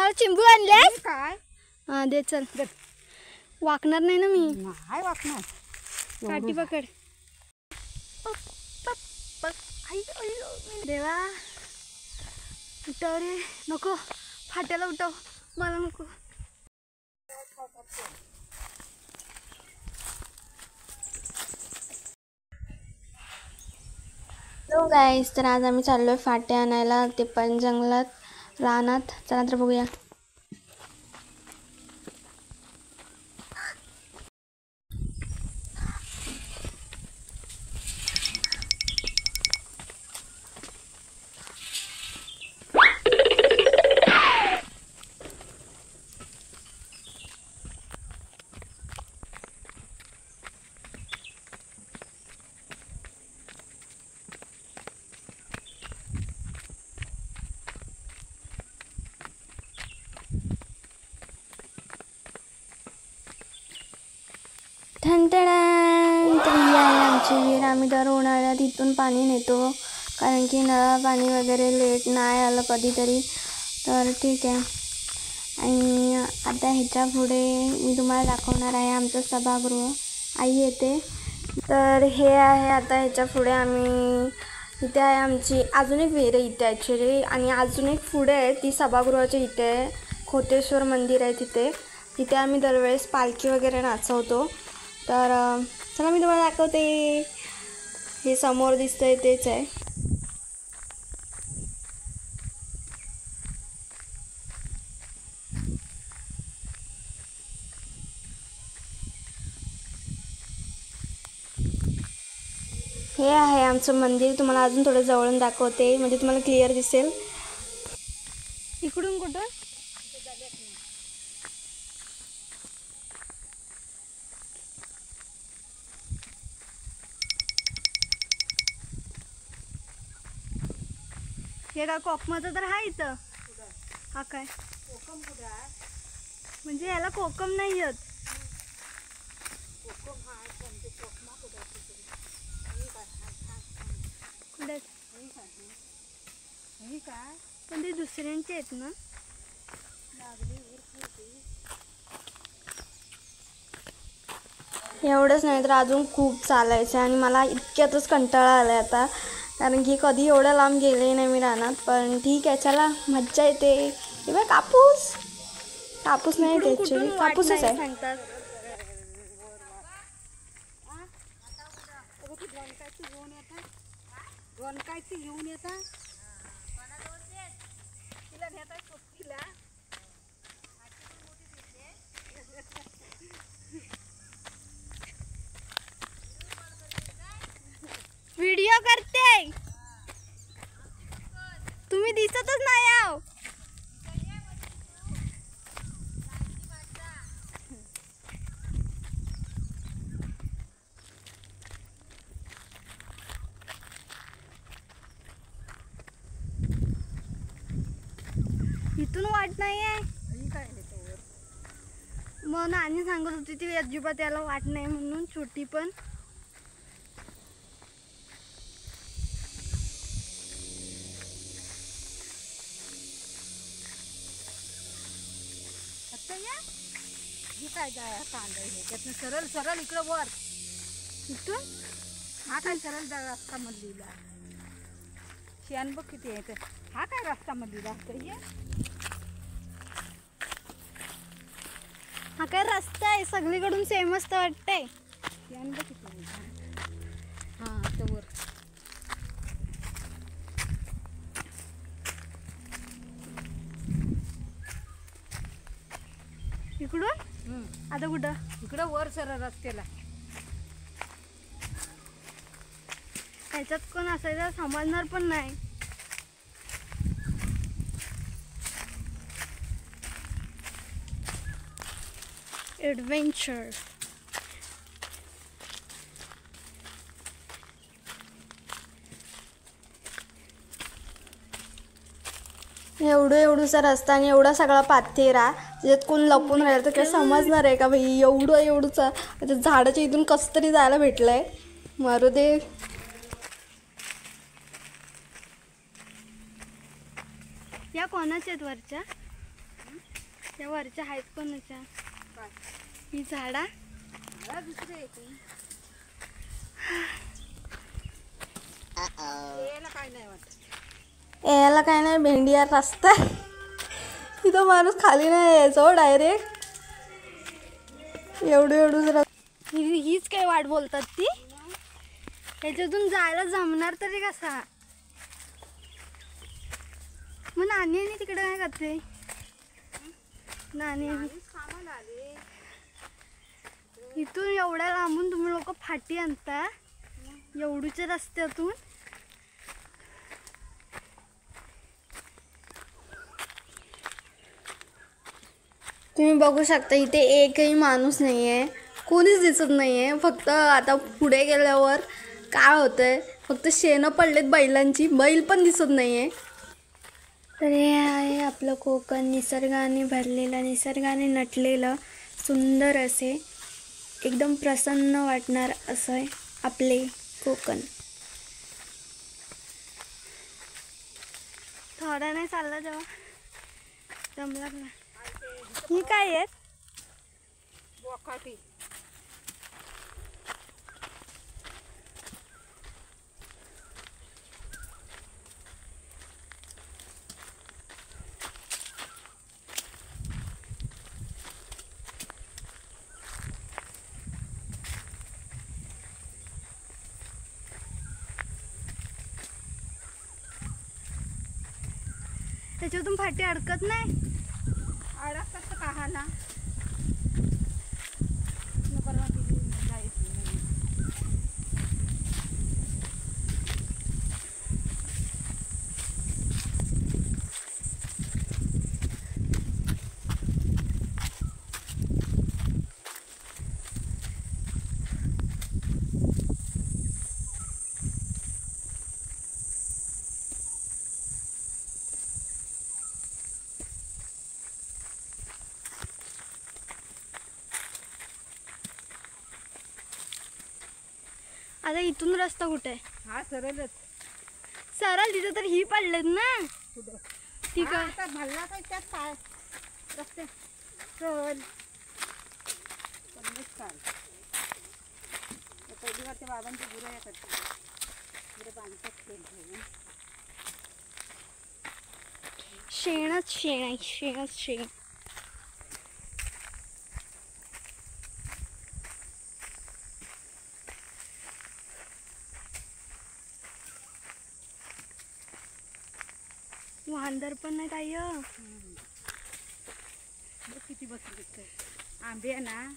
मला चिंबू आणलेस काय? हा दे चल. वाकणार नाही ना मी. नाही वाकणार. काठी पकड. देवा उठव रे. नको फाट्याला उठव. मला नको. हॅलो गाईस, तर आज आम्ही चाललोय फाटे आणायला. ते पण जंगलात रानात. चला तर बघूया. ठणठणान. तर ही आहे आमची विहीर. आम्ही दर उन्हाळ्यात इथून पाणी नेतो, कारण की नळा पाणी वगैरे लेट नाही आलं कधीतरी. तर ठीक आहे. आणि आता ह्याच्या पुढे मी तुम्हाला दाखवणार आहे आमचं सभागृह. आई येते. तर हे आहे आता ह्याच्या पुढे आम्ही. इथे आहे आमची अजून एक विहीर आहे इथे ॲक्च्युली. आणि अजून एक पुढे आहे ती सभागृहाच्या इथे आहे. खोतेश्वर मंदिर आहे तिथे. तिथे आम्ही दरवेळेस पालखी वगैरे नाचवतो. तर चला मी तुम्हाला दाखवते. हे समोर दिसतंय तेच आहे. हे आहे आमचं मंदिर. तुम्हाला अजून थोडं जवळून दाखवते म्हणजे तुम्हाला क्लिअर दिसेल. इकडून कुठं? हे का कोकमाचं तर आहे इथं. हा काय कोकम कुठे आहे? म्हणजे याला कोकम नाही येत. कोकम हा पण ते कोकमा कुठे आहे? कुठे ही काय? पण ते दुसऱ्यांचे आहेत ना. एवढंच नाही तर अजून खूप चालायचं आणि मला इतक्यातच कंटाळा आला आता, कारण की कधी एवढ्या लांब गेले नाही मी रानात. पण ठीक आहे, चला मज्जा येते. हे बघ कापूस. कापूस नाही ते ॲक्च्युली कापूसच आहे. वनकायची घेऊन येता. तिला नेताय तिला. व्हिडिओ करते. तुम्ही दिसतच नाही आहो. इथून वाट नाही आहे. मग नानी सांगत होती ती अजिबात याला वाट नाही म्हणून. छोटी पण ही काय कांदा आहे त्यातनं सरळ सरळ इकडं वर. इथून हा काय सरळ रस्ता मधलीला. शेण बघ किती आहे. हा काय रस्ता मधलीला असतं. हा काय रस्ता आहे सगळीकडून सेमच तर वाटतंय. शेण बघ किती आहे. हा तर वर. इकडून आता कुठं? इकडं वर सरळ रस्त्याला. ह्याच्यात कोण असायचं समजणार पण नाही. एडवेंचर. एवढूसा रस्ता आणि एवढा सगळा पाथेरा. त्याच्यात कोण लपून राहिलं तर काय समजणार आहे का भाई? एवढूचा झाडाच्या इथून कसं तरी जायला भेटलंय. मारू दे. या कोणाच्या आहेत वरच्या? त्या वरच्या आहेत कोणाच्या काय ही झाडा मला दुसरे येते याला काय नाही वाटत. याला काय नाही भेंडिया रस्ता तिथं माणूस खाली नाही यायचो डायरेक्ट एवढं हीच काय वाट बोलतात ती ह्याच्यातून जायला जमणार तरी कसा. मग नानी आणि तिकडे काय करते नानी कामाला आले इथून एवढ्या लांबून तुम्ही लोक फाटी आणता एवढूच्या रस्त्यातून. तुम्ही बघू शकता इथे एकही माणूस नाही आहे कोणीच दिसत नाही आहे. फक्त आता पुढे गेल्यावर काय होतंय फक्त शेणं पडलेत बैलांची बैल पण दिसत नाही आहे. तर हे आहे आपलं कोकण निसर्गाने भरलेलं निसर्गाने नटलेलं सुंदर असे एकदम प्रसन्न वाटणार असं आहे आपले कोकण. थोडा नाही चालला जेव्हा जमला ना. ही काय आहेत बोकाटी त्याच्यातून फाटी अडकत नाही. अडकतात तर काहाला आता इथून रस्ता कुठे आहे. हा सरळच सरळ तिथं तर ही पडलेत ना पुढं ठीक आहे. आता भरला काय त्यात काय रस्ते चल पडलेच काय पहिली वाटते बाबांची गुरं या करते गुरं बांधतात ते घेऊन शेणच शेण आहे शेणच शेण. वांदर पण नाही ताई बघ किती बसले दिसतंय आंबे आहे ना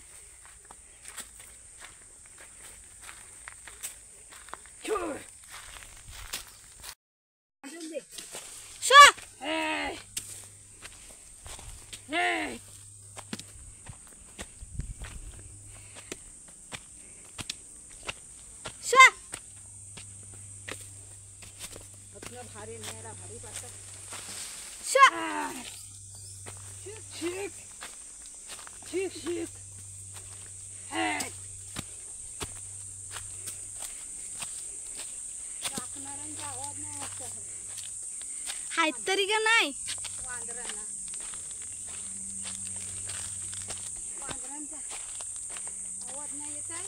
भारी नेरा भारी पडतात. शिक शिक शिक टाकणाऱ्यांचा आवाज नाही वाटत आहेत तरी का नाही. वांदरांना वांदरांचा आवाज नाही येत आहे.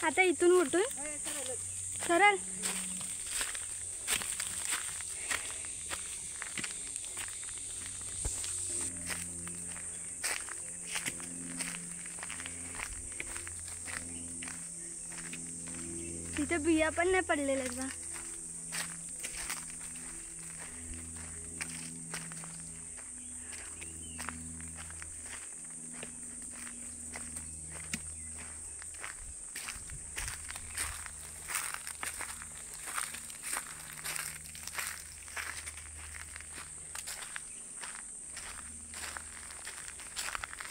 आता इथून उठून सरळ तिथे बिया पण नाही पडलेल्या का.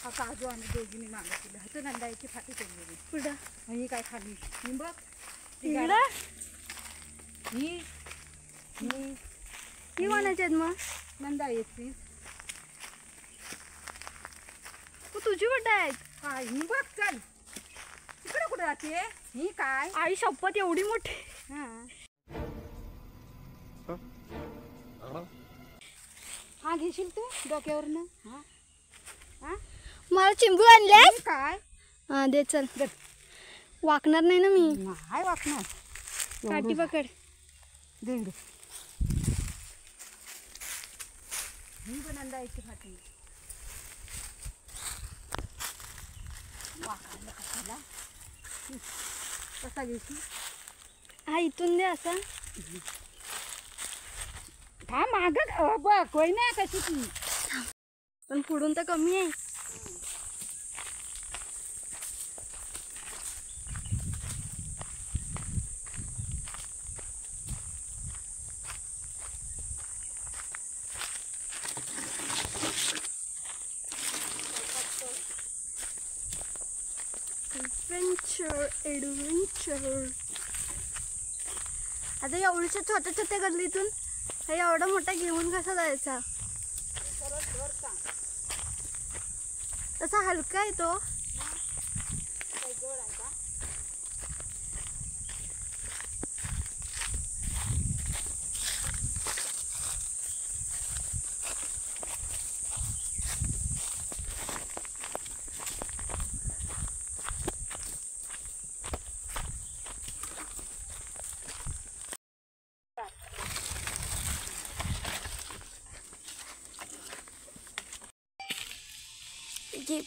हा काजू आम्ही दोघींनी मागितला होतो नंदाईची फाटी केलेली कुठं ही काय खाली ही बघ इकडं ही ही ही कोणाची आहेत मग नंदा येते तुझी कुठं आहेत. काय ही बघ चल तिकडे कुठे जाते ही काय आई शपथ एवढी मोठी. हा घेशील तू डोक्यावरनं मला चिंबू आणले ही काय हा दे चल. दे. वाकणार नाही ना मी. नाही वाकणार काठी पकड. दे इकडे. ही पण अंदायची फाटी वाकायला कशाला कसा घेशील हा इथून दे असा. हा माग बघ होय ना कशी ती पण पुढून तर कमी आहे. ॲडव्हेंचर. आता एवढ्याशा छोट्या छोट्या गल्लीतून हे एवढा मोठा घेऊन कसा जायचा. तसा हलका आहे तो.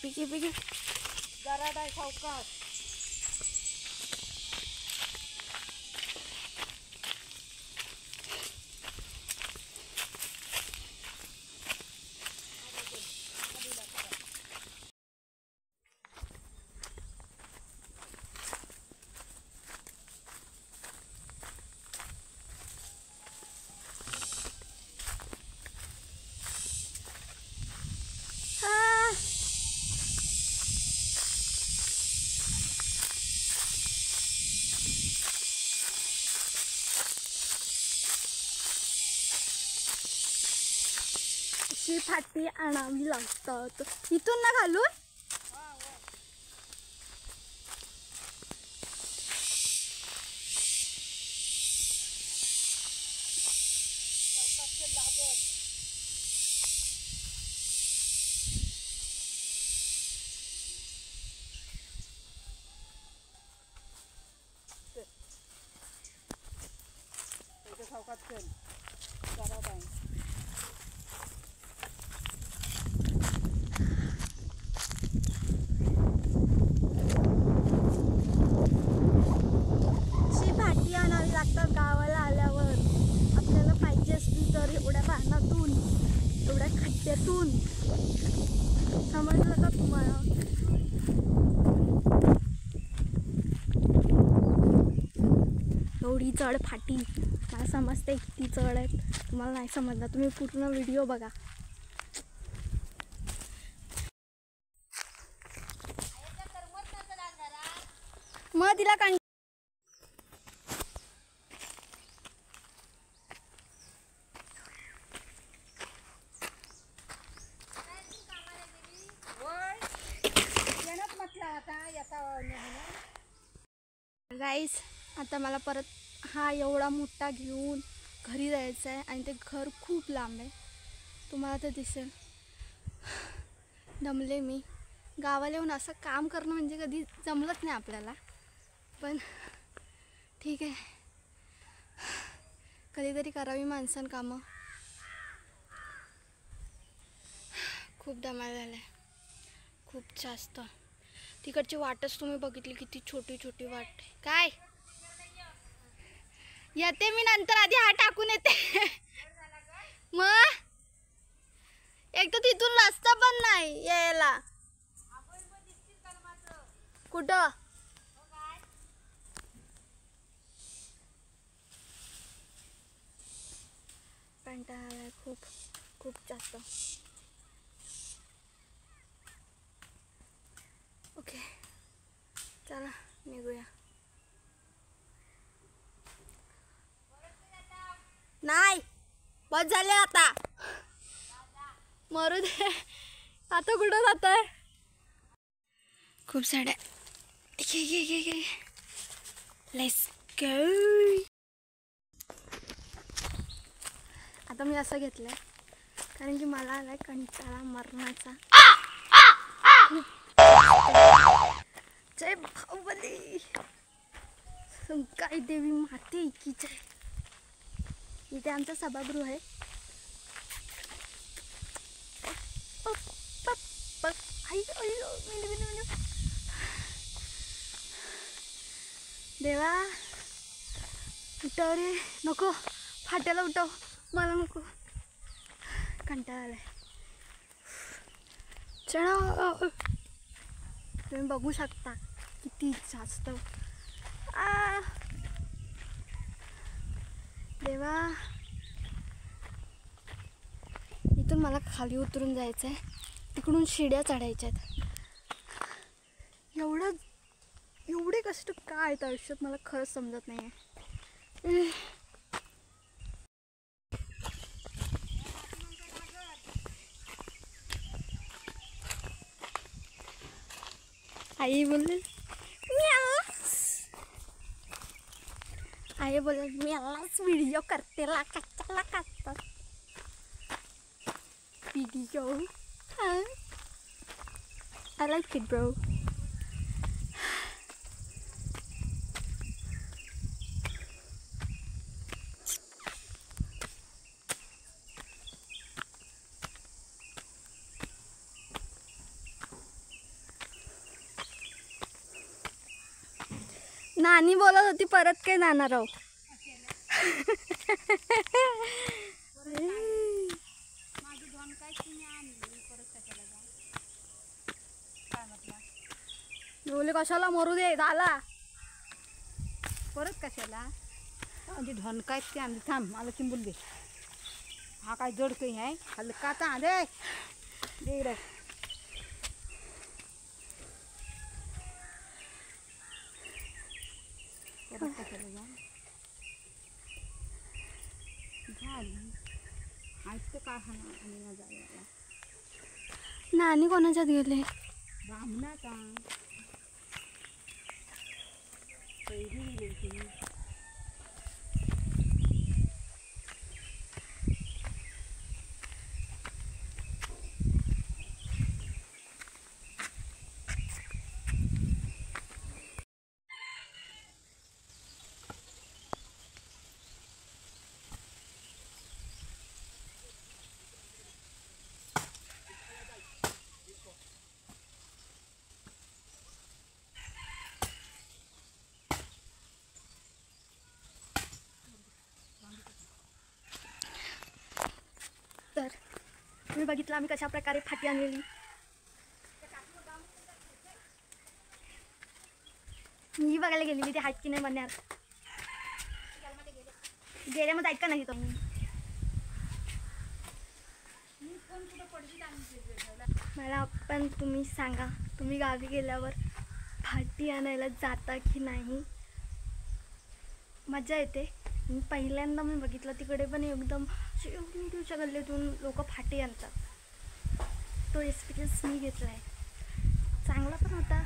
पिके जरा बाय सावकाश. अशी फाटी आणावी लागतात. इथून ना घालून सावकाश चल जरा बाय. लागतात गावाला आल्यावर. आपल्याला पाहिजे असली तर एवढ्या रानातून एवढ्या खड्ड्यातून. समजलं का तुम्हाला. एवढी चढ फाटी मला समजते किती चढ आहेत. तुम्हाला नाही समजलं तुम्ही पूर्ण व्हिडिओ बघा. मग तिला काढ. गाईस आता मला परत हा एवढा मोठा घेऊन घरी जायचं आहे आणि ते घर खूप लांब आहे. तुम्हाला तर दिसेल. दमले मी. गावाला येऊन असं काम करणं म्हणजे कधी जमलंच नाही आपल्याला. पण ठीक आहे कधीतरी करावी माणसानं कामं. खूप दमायला झालं आहे खूप जास्त. तिकडची वाटच तुम्ही बघितली किती छोटी छोटी वाट. काय येते मी नंतर. आधी हा टाकून येते. मग एक तर तिथून रस्ता पण नाही यायला. कुठं कंटाळा आलाय खूप खूप जास्त. ओके चला निघूया. नाही बस झाले आता. मरू दे आता कुठं जात आहे. खूप साड्या. ये लेट्स गो. आता मी असं घेतलं कारण की मला आलाय कंटाळा मरणाचा. जय बाहुबली, संकाई देवी माते की जय. इथे आमचं सभागृह आहे. देवा उठव रे. नको, फाट्याला उठव, मला नको, कंटाळा आलाय. चढ. तुम्ही बघू शकता किती जास्त. देवा, इथून मला खाली उतरून जायचं आहे. तिकडून शिड्या चढायच्या आहेत. एवढे कष्ट का आहेत आयुष्यात मला खरंच समजत नाही आहे. आई बोलले मी आलाच व्हिडिओ करते ला कच्चाला काढतात video. I like it, bro. नानी बोलत होती परत काय जाणार आहो. बोले कशाला मरू दे, झाला परत कशाला. म्हणजे धन काय ते आम्ही थांब मला चिंबूल दे. हा काय जड काही आहे हलका ता दे दे रे. परत कशाला जा झाली आजचं काय हा आणि जायला. नानी कोणाच्यात गेले? ब्राह्मणाचा पहिली गेली. तर तुम्ही बघितलं आम्ही कशा प्रकारे फाटी आणलेली. मी बघायला गेलेली ते हात की नाही म्हणणार. गेल्यामध्ये ऐका नाही तुम्ही. मला पण तुम्ही सांगा, तुम्ही गावी गेल्यावर फाटी आणायला जाता की नाही? मजा येते. पहिल्यांदा मी बघितलं तिकडे पण एकदम शिवच्या गल्लीतून लोक फाटी आणतात. तो एक्सपिरियन्स मी घेतला आहे. चांगला पण होता,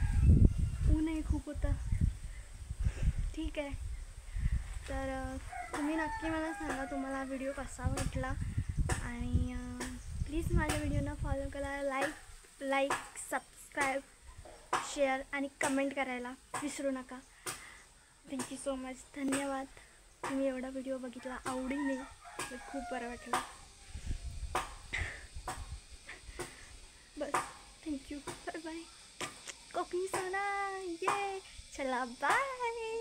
ऊनही खूप होतं. ठीक आहे. तर तुम्ही नक्की मला सांगा तुम्हाला व्हिडिओ कसा वाटला. आणि प्लीज माझ्या व्हिडिओना फॉलो करा. लाईक सबस्क्राईब शेअर आणि कमेंट करायला विसरू नका. Thank you so much. धन्यवाद. तुम्ही एवढा व्हिडिओ बघितला आवडीने, खूप बरं वाटलं. बस थँक्यू. Bye bye. कोकणी सोना ये. चला बाय.